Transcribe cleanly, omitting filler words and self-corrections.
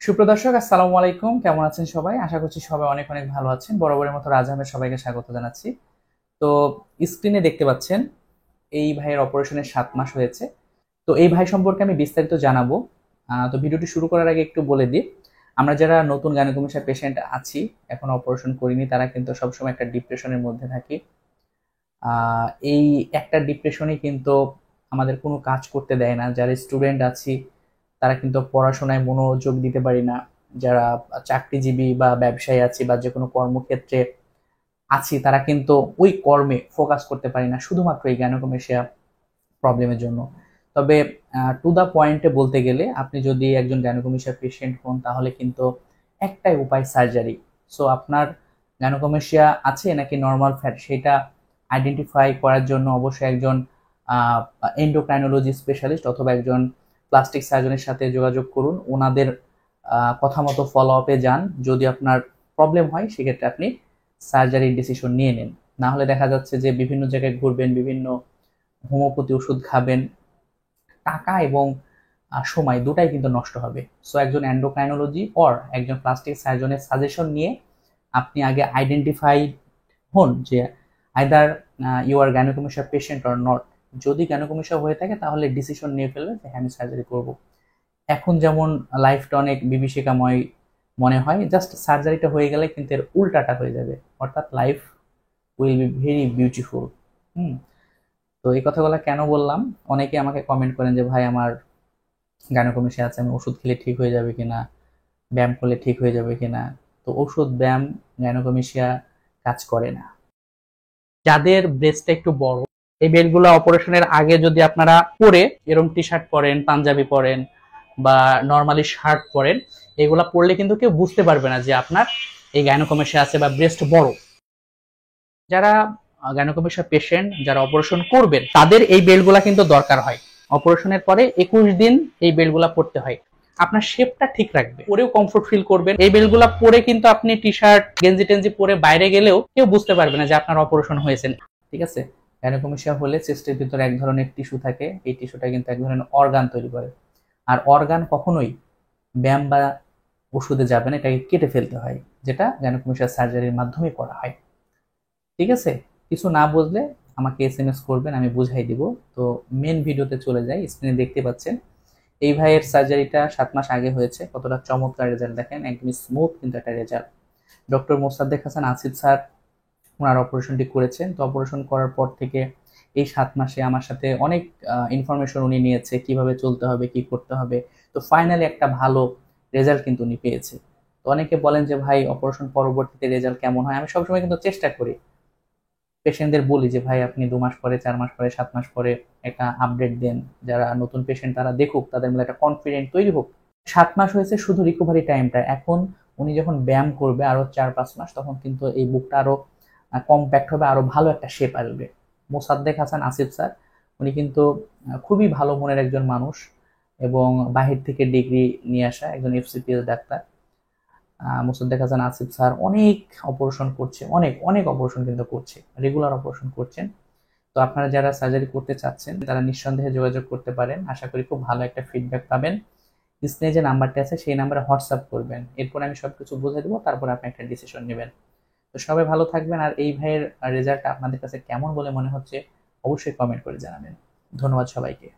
সুপ্রদর্শক, আসসালামু আলাইকুম। কেমন আছেন সবাই? আশা করছি সবাই অনেক অনেক ভালো আছেন। বরাবরের মতো রাজ আহমেদ সবাইকে স্বাগত জানাচ্ছি। তো স্ক্রিনে দেখতে পাচ্ছেন এই ভাইয়ের অপারেশনের 7 মাস হয়েছে। তো এই ভাই সম্পর্কে আমি বিস্তারিত জানাবো। তো ভিডিওটি শুরু করার আগে একটু বলে দিই, আমরা যারা নতুন গাইনোকোমাস্টিয়া পেশেন্ট আছি, এখন অপারেশন করিনি, তারা কিন্তু সবসময় একটা ডিপ্রেশনের মধ্যে থাকি। এই একটা ডিপ্রেশনই কিন্তু আমাদের কোনো কাজ করতে দেয় না। যারা স্টুডেন্ট আছি তারা কিন্তু পড়াশোনায় মনোযোগ দিতে পারি না। যারা চাকরিজীবী বা ব্যবসায়ী আছি বা যে কোনো কর্মক্ষেত্রে আছি, তারা কিন্তু ওই কর্মে ফোকাস করতে পারি না শুধুমাত্র এই গ্যানোকোমেশিয়া প্রবলেমের জন্য। তবে টু দা পয়েন্টে বলতে গেলে, আপনি যদি একজন গ্যানোকোমেশিয়া পেশেন্ট হন তাহলে কিন্তু একটাই উপায়, সার্জারি। সো আপনার গ্যানোকোমেশিয়া আছে নাকি নর্মাল ফ্যাট, সেটা আইডেন্টিফাই করার জন্য অবশ্যই একজন এন্ডোক্রাইনোলজি স্পেশালিস্ট অথবা একজন প্লাস্টিক সার্জনের সাথে যোগাযোগ করুন। ওনাদের কথা মতো ফলো আপে যান। যদি আপনার প্রবলেম হয় সেক্ষেত্রে আপনি সার্জারির ডিসিশন নিয়ে নিন। না হলে দেখা যাচ্ছে যে বিভিন্ন জায়গায় ঘুরবেন, বিভিন্ন হোমিওপ্যাথি ওষুধ খাবেন, টাকা এবং সময় দুটাই কিন্তু নষ্ট হবে। সো একজন এন্ডোক্রাইনোলজি অর একজন প্লাস্টিক সার্জনের সাজেশন নিয়ে আপনি আগে আইডেন্টিফাই হন যে either you are gynaecomastia patient or not. যদি গ্যানোকোমেশিয়া হয়ে থাকে তাহলে ডিসিশন নিয়ে ফেলবেন যে হ্যাঁ, আমি সার্জারি করব। এখন যেমন লাইফটা অনেক বিভীষিকাময় মনে হয়, জাস্ট সার্জারিটা হয়ে গেলে কিন্তু এর উল্টাটা হয়ে যাবে, অর্থাৎ life will be very beautiful. Hmm. তো এই কথাগুলো কেন বললাম, অনেকে আমাকে কমেন্ট করেন যে ভাই, আমার গাইনোকমেশিয়া আছে, আমি ওষুধ খেলে ঠিক হয়ে যাবে কিনা, ব্যায়াম করলে ঠিক হয়ে যাবে কিনা। তো ওষুধ, ব্যায়াম গাইনোকমেশিয়া কাজ করে না। যাদের ব্রেস্টটা একটু বড়, এই বেলগুলো অপারেশনের আগে যদি আপনারা পরে এরকম টি শার্ট পরেন, পাঞ্জাবি পরেন বা নর্মালি শার্ট পরেন, এগুলা পরলে কিন্তু কেউ বুঝতে পারবে না যে আপনার এই গাইনোকমেশিয়া আছে বা ব্রেস্ট বড়। যারা গাইনোকমেশিয়া পেশেন্ট, যারা অপারেশন করবেন, তাদের এই বেল্টগুলা কিন্তু দরকার হয়। অপারেশনের পরে 21 দিন এই বেল্টগুলা পরতে হয়। আপনার শেপটা ঠিক রাখবে, পরেও কমফোর্ট ফিল করবেন। এই বেল্টগুলা পরে কিন্তু আপনি টি শার্ট, গেঞ্জি টেঞ্জি পরে বাইরে গেলেও কেউ বুঝতে পারবে না যে আপনার অপারেশন হয়েছে। ঠিক আছে। গাইনোকমেশিয়া হলে চেস্টের ভিতরে এক ধরনের টিস্যু থাকে, এই টিস্যুটা কিন্তু এক ধরনের অর্গান তৈরি করে। আর অর্গান কখনোই ব্যায়াম বা ওষুধে যাবে না, এটাকে কেটে ফেলতে হয়, যেটা গাইনোকমেশিয়া সার্জারির মাধ্যমে করা হয়। ঠিক আছে। কিছু না বুঝলে আমাকে এসএমএস করবেন, আমি বুঝাই দিব। তো মেন ভিডিওতে চলে যাই। স্ক্রিনে দেখতে পাচ্ছেন এই ভাইয়ের সার্জারিটা 7 মাস আগে হয়েছে। কতটা চমৎকার রেজাল্ট দেখেন, একদমই স্মুথ কিন্তু একটা result. Doctor Mosaddek Hasan Asif sir ওনার অপারেশনটি করেছেন। তো অপারেশন করার পর থেকে এই 7 মাসে আমার সাথে অনেক ইনফরমেশন উনি নিয়েছে, কিভাবে চলতে হবে, কি করতে হবে। তো ফাইনালি একটা ভালো রেজাল্ট কিন্তু উনি পেয়েছে। তো অনেকে বলেন যে ভাই, অপারেশন পরবর্তীতে রেজাল্ট কেমন হয়? আমি সবসময় কিন্তু চেষ্টা করি, পেশেন্টদের বলি যে ভাই, আপনি 2 মাস পরে, 4 মাস পরে, 7 মাস পরে একটা আপডেট দেন। যারা নতুন পেশেন্ট তারা দেখুক, তাদের মধ্যে একটা কনফিডেন্ট তৈরি হোক। 7 মাস হয়েছে শুধু রিকভারি টাইমটা। এখন উনি যখন ব্যায়াম করবে আরো 4-5 মাস, তখন কিন্তু এই বুকটা আরো কম্প্যাক্ট হবে, আরো ভালো একটা শেপ আসবে। মোসাদ্দেক হাসান আসিফ স্যার উনি কিন্তু খুবই ভালো মনের একজন মানুষ এবং বাহির থেকে ডিগ্রি নিয়ে আসা একজন FCPS doctor. Mosaddek Hasan Asif sir অনেক অপারেশন করছে, অনেক অনেক অপারেশন কিন্তু করছে, রেগুলার অপারেশন করছেন। তো আপনারা যারা সার্জারি করতে চাচ্ছেন তারা নিঃসন্দেহে যোগাযোগ করতে পারেন। আশা করি খুব ভালো একটা ফিডব্যাক পাবেন। স্ক্রিনে যে নাম্বারটি আছে সেই নাম্বারে হোয়াটসঅ্যাপ করবেন, এরপর আমি সবকিছু বুঝে দেবো, তারপর আপনি একটা ডিসিশন নেবেন। তো সবাই ভালো থাকবেন। আর এই ভাইয়ের রেজাল্ট আপনাদের কাছে কেমন বলে মনে হচ্ছে অবশ্যই কমেন্ট করে জানাবেন। ধন্যবাদ সবাইকে।